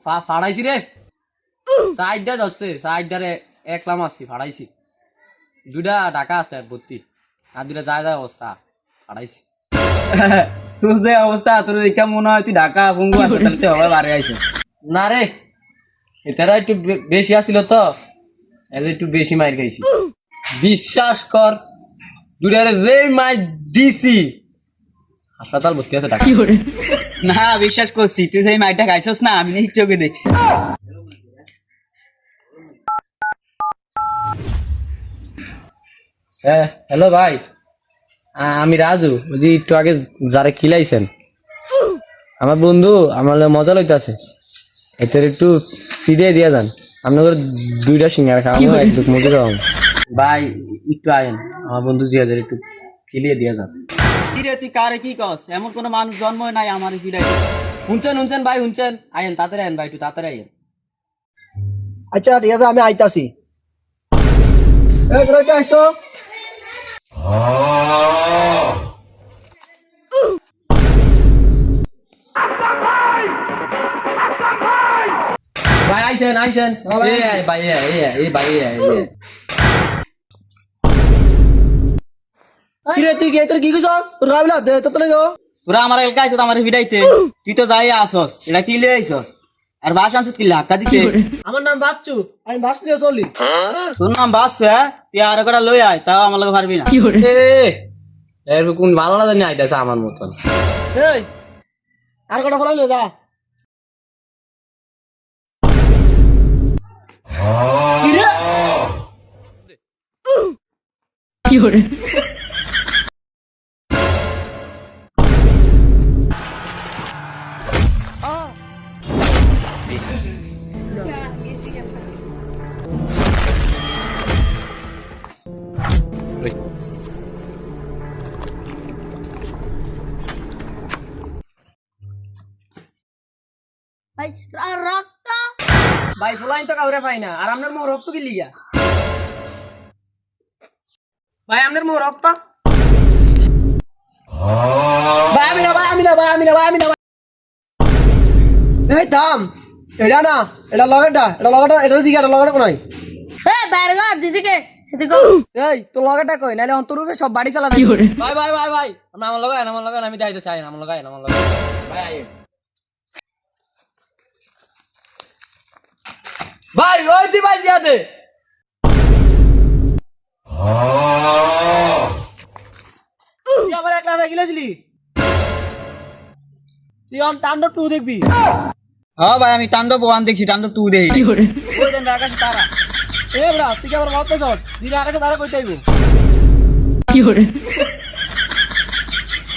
ফাড়াইছি রে সাইডটা ধরছে সাইডটারে একলা মারছি ফাড়াইছি দুইটা ঢাকা আছে ভর্তি আর দুইটা যায় যায় অবস্থা ফাড়াইছি তোর যে অবস্থা তোর দেখা মনে হয় তুই ঢাকা পঙ্গু হাসপাতালতে হবে বাড়ি আইছে। না রে এটারা একটু বেশি আসছিল তো একটু বেশি মাইর খাইছি বিশ্বাস কর দুইটারে যে মাইর দিছি হাসপাতাল ভর্তি আছে ঢাকা না বিশ্বাস করছি তুই সেই মাইটা খাইছস না আমি নিজ চোখে দেখছি। হ্যাঁ হ্যালো ভাই আমি রাজু জি একটু আগে যারা খিলাইছেন আমার বন্ধু আমার মজা লইতেছে এটার একটু ফিরিয়ে দিয়া যান আপনাদের দুইটা সিঙ্গার খাওয়াবো একটু মজা খাওয়াবো ভাই একটু আয়েন আমার বন্ধু জিয়াদের একটু খিলিয়ে দিয়া যান। কি রে তুই কারে কি কস এমন কোন মানুষ জন্ম নাই আমার ফিরাই শুনছেন ভাই শুনছেন আয়েন তাড়াতাড়ি আয়েন ভাই একটু তাড়াতাড়ি আয়েন। আচ্ছা ঠিক আছে আমি আইতাছি আইসো ভাই আইছেন ভাই এই ভাই কিরে তুই কে তোর কি কইছস তোর গাবিলা দে তো না গো তোরা আমার এলাকা আইছত আমার ফিরাইতে তুই তো যাই আসস এটা কি লিয়ে আইছস আর বাস আনছত কি লাক্কা দিতে আমার নাম বাচ্চু আমি বাস নিয়ে চলি তোর নাম বাস তুই আর কটা লই আয় তাও আমার লগে পারবি না এর কোন ভালো না জানি আইতাছে আমার মতন এই আর কটা ফলাই লে যা ভাই রক্ত ভাই ফুলাইন তো কাউরে পাই না আর আপনার মোর রক্ত কি লিগা ভাই আপনার মোর রক্ত ভাই আমি না এই থাম এটা না এটা লগেটা এটা জিগাটা লগেটা কোনাই এ বাইরে গা দিদিকে এদিকে এই তো লগেটা কই নালে অন্তরূপে সব বাড়ি চালা যাবে ভাই আমার লগায় আমি যাইতে চাই আমার লগায় ভাই আইয়ে ভাই ওই দি ভাই জিয়াদে তুই আবার একলা হয়ে গেছিলি তুই অন টান্ডব 2 দেখবি হ্যাঁ ভাই আমি তাণ্ডব 1 দেখছি তাণ্ডব 2 দেখি ওই দেন আকাশে তারা এ বড়া তুই কি আবার বলতেছ দিন আকাশে তারা কইতে আইবো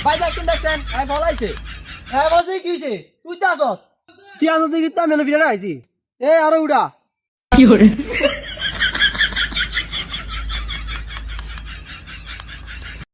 ভাই দেখছেন আমি বলাইছে হ্যাঁ বসে কি হইছে তুই তো আসত তুই আসত দেখি তো আমি ভিডিওটা আইছি এ আরো উড়া